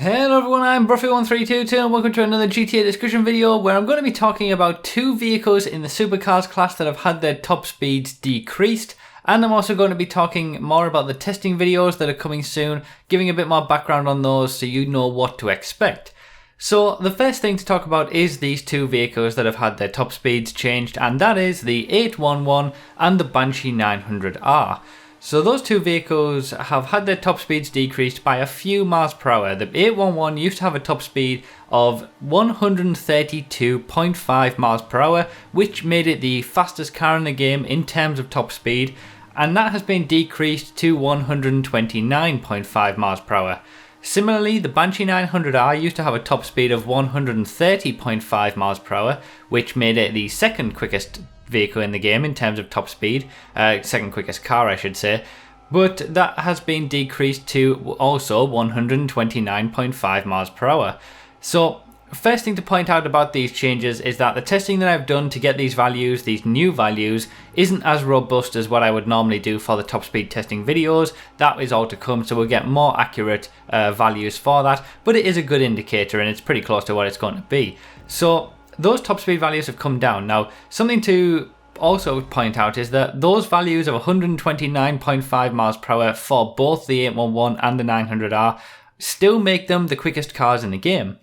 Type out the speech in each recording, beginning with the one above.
Hello everyone, I'm Bruffy1322 and welcome to another GTA discussion video where I'm going to be talking about two vehicles in the supercars class that have had their top speeds decreased, and I'm also going to be talking more about the testing videos that are coming soon, giving a bit more background on those so you know what to expect. So the first thing to talk about is these two vehicles that have had their top speeds changed, and that is the 811 and the Banshee 900R. So those two vehicles have had their top speeds decreased by a few miles per hour. The 811 used to have a top speed of 132.5 miles per hour, which made it the fastest car in the game in terms of top speed, and that has been decreased to 129.5 miles per hour. Similarly, the Banshee 900R used to have a top speed of 130.5 miles per hour, which made it the second quickest vehicle in the game in terms of top speed, second quickest car I should say, but that has been decreased to also 129.5 miles per hour. So first thing to point out about these changes is that the testing that I've done to get these values, these new values, isn't as robust as what I would normally do for the top speed testing videos. That is all to come, so we'll get more accurate values for that, but it is a good indicator and it's pretty close to what it's going to be. So those top speed values have come down. Now, something to also point out is that those values of 129.5 miles per hour for both the 811 and the 900R still make them the quickest cars in the game.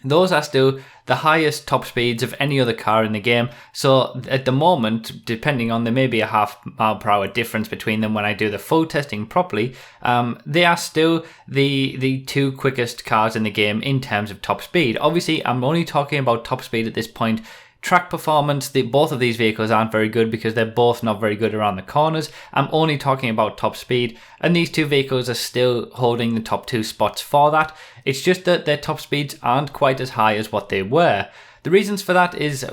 Those are still the highest top speeds of any other car in the game. So at the moment, depending on, there may be a half mile per hour difference between them when I do the full testing properly, they are still the two quickest cars in the game in terms of top speed. Obviously, I'm only talking about top speed at this point. Track performance, both of these vehicles aren't very good because they're both not very good around the corners. I'm only talking about top speed, and these two vehicles are still holding the top two spots for that. It's just that their top speeds aren't quite as high as what they were. The reasons for that is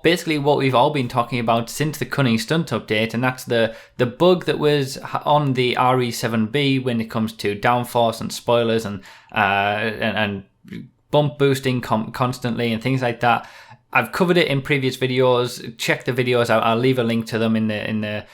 basically what we've all been talking about since the Cunning Stunt update, and that's the bug that was on the RE7B when it comes to downforce and spoilers and bump boosting constantly and things like that. I've covered it in previous videos. Check the videos out. I'll leave a link to them in the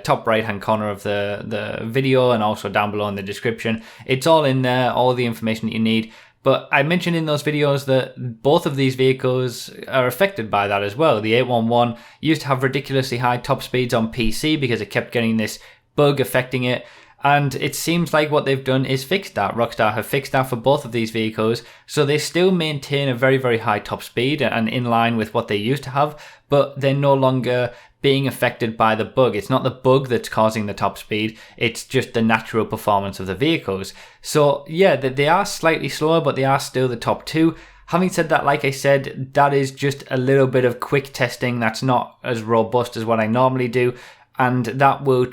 top right hand corner of the video, and also down below in the description. It's all in there, all the information that you need. But I mentioned in those videos that both of these vehicles are affected by that as well. The 811 used to have ridiculously high top speeds on PC because it kept getting this bug affecting it. And it seems like what they've done is fixed that. Rockstar have fixed that for both of these vehicles, so they still maintain a very, very high top speed and in line with what they used to have, but they're no longer being affected by the bug. It's not the bug that's causing the top speed, it's just the natural performance of the vehicles. So yeah, they are slightly slower, but they are still the top two. Having said that, like I said, that is just a little bit of quick testing. That's not as robust as what I normally do. And that will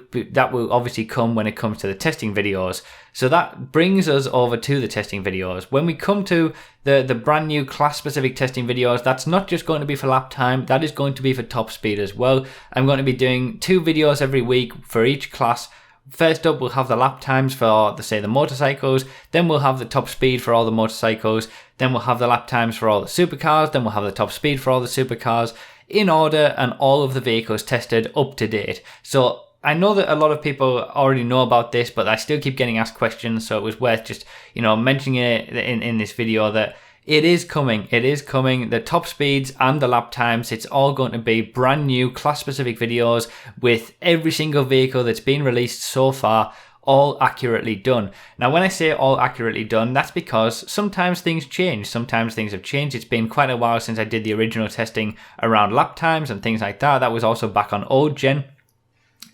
obviously come when it comes to the testing videos. So that brings us over to the testing videos. When we come to the brand new class specific testing videos, that's not just going to be for lap time, that is going to be for top speed as well. I'm going to be doing 2 videos every week for each class. First up, we'll have the lap times for, say, the motorcycles, then we'll have the top speed for all the motorcycles, then we'll have the lap times for all the supercars, then we'll have the top speed for all the supercars, in order, and all of the vehicles tested up to date. So I know that a lot of people already know about this, but I still keep getting asked questions, so it was worth just, mentioning it in this video that it is coming. It is coming. The top speeds and the lap times, it's all going to be brand new class specific videos with every single vehicle that's been released so far, all accurately done. Now, when I say all accurately done, that's because sometimes things change. Sometimes things have changed. It's been quite a while since I did the original testing around lap times and things like that. That was also back on old gen.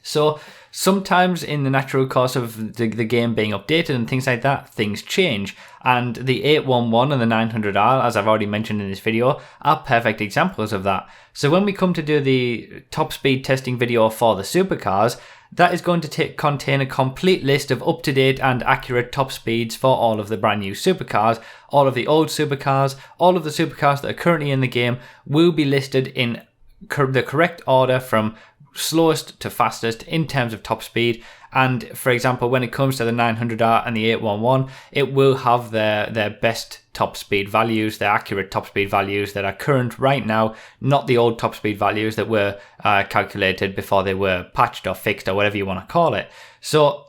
So sometimes in the natural course of the game being updated and things like that, things change. And the 811 and the 900R, as I've already mentioned in this video, are perfect examples of that. So when we come to do the top speed testing video for the supercars, that is going to contain a complete list of up-to-date and accurate top speeds for all of the brand new supercars. All of the old supercars, all of the supercars that are currently in the game will be listed in the correct order from slowest to fastest in terms of top speed, And for example, when it comes to the 900R and the 811, it will have their best top speed values, their accurate top speed values that are current right now, not the old top speed values that were calculated before they were patched or fixed or whatever you want to call it. So,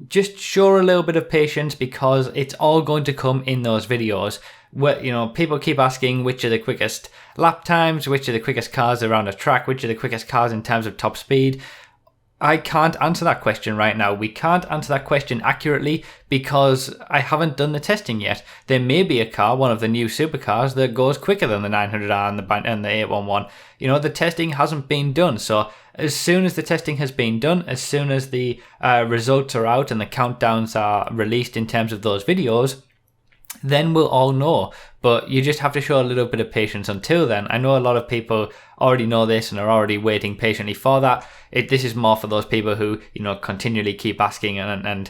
just show a little bit of patience, because it's all going to come in those videos. Where, people keep asking which are the quickest lap times, which are the quickest cars around a track, which are the quickest cars in terms of top speed. I can't answer that question right now. We can't answer that question accurately because I haven't done the testing yet. There may be a car, one of the new supercars, that goes quicker than the 900R and the 811. The testing hasn't been done. So as soon as the testing has been done, as soon as the results are out and the countdowns are released in terms of those videos, then we'll all know. But you just have to show a little bit of patience until then. I know a lot of people already know this and are already waiting patiently for that. This is more for those people who, continually keep asking and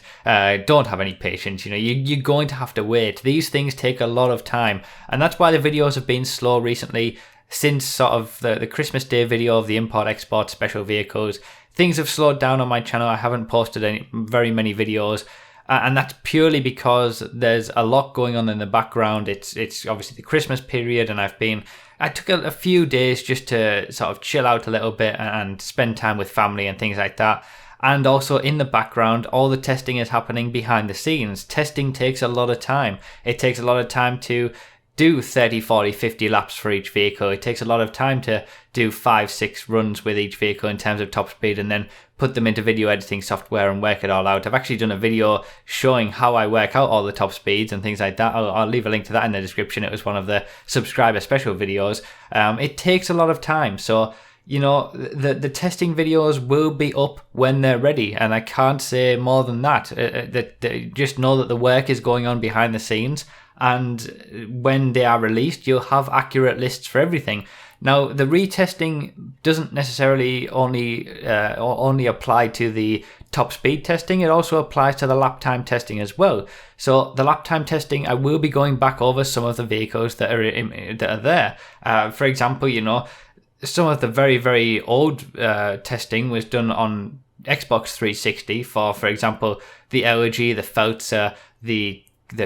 don't have any patience. You're going to have to wait. These things take a lot of time. And that's why the videos have been slow recently. Since sort of the Christmas Day video of the import-export special vehicles, things have slowed down on my channel. I haven't posted very many videos. And that's purely because there's a lot going on in the background. It's obviously the Christmas period, and I took a few days just to sort of chill out a little bit and spend time with family and things like that. And also in the background, all the testing is happening behind the scenes. Testing takes a lot of time. It takes a lot of time to do 30, 40, 50 laps for each vehicle. It takes a lot of time to do 5, 6 runs with each vehicle in terms of top speed, and then put them into video editing software and work it all out. I've actually done a video showing how I work out all the top speeds and things like that. I'll leave a link to that in the description. It was one of the subscriber special videos. It takes a lot of time. So, the testing videos will be up when they're ready, and I can't say more than that. Just know that the work is going on behind the scenes, and when they are released, you'll have accurate lists for everything. Now, the retesting doesn't necessarily only apply to the top speed testing. It also applies to the lap time testing as well. So the lap time testing, I will be going back over some of the vehicles that are there. For example, some of the very, very old testing was done on Xbox 360 for example, the Elegy, the Feltzer, the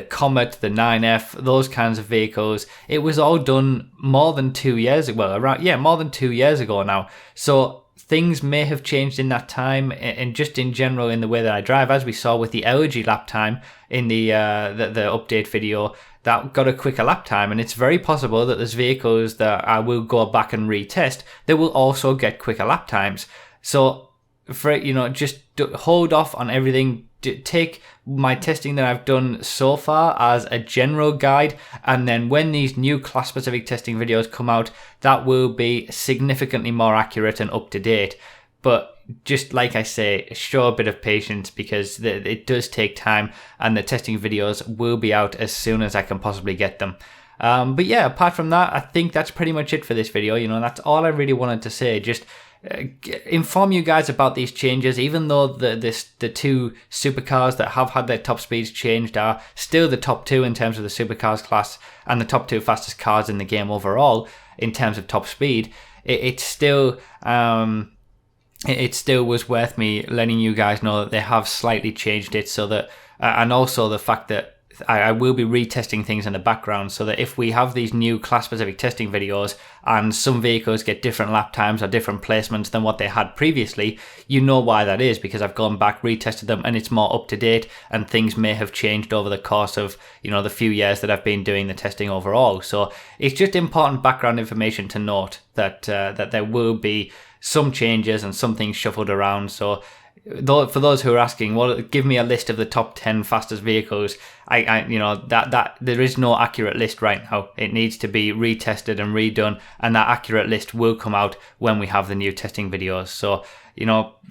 Comet, the 9F, those kinds of vehicles. It was all done more than 2 years ago. More than 2 years ago now. So things may have changed in that time, and just in general in the way that I drive, as we saw with the Elegy lap time in the update video. That got a quicker lap time, and it's very possible that there's vehicles that I will go back and retest that will also get quicker lap times. So for just hold off on everything. Take my testing that I've done so far as a general guide, and then when these new class specific testing videos come out, that will be significantly more accurate and up to date. But just like I say, show a bit of patience, because it does take time, and the testing videos will be out as soon as I can possibly get them. But yeah, apart from that, I think that's pretty much it for this video. That's all I really wanted to say. Just inform you guys about these changes, even though the two supercars that have had their top speeds changed are still the top 2 in terms of the supercars class and the top 2 fastest cars in the game overall in terms of top speed. It still was worth me letting you guys know that they have slightly changed it, so that and also the fact that I will be retesting things in the background, so that if we have these new class-specific testing videos and some vehicles get different lap times or different placements than what they had previously, you know why that is, because I've gone back, retested them, and it's more up-to-date, and things may have changed over the course of, the few years that I've been doing the testing overall. So it's just important background information to note that there will be some changes and some things shuffled around. So for those who are asking, well, give me a list of the top 10 fastest vehicles. That there is no accurate list right now. It needs to be retested and redone, and that accurate list will come out when we have the new testing videos. So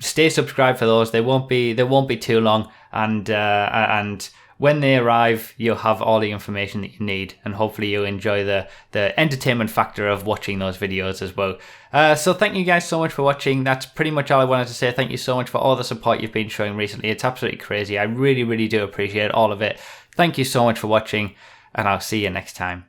stay subscribed for those. They won't be too long, and when they arrive, you'll have all the information that you need, and hopefully you'll enjoy the entertainment factor of watching those videos as well. So thank you guys so much for watching. That's pretty much all I wanted to say. Thank you so much for all the support you've been showing recently. It's absolutely crazy. I really, really do appreciate all of it. Thank you so much for watching, and I'll see you next time.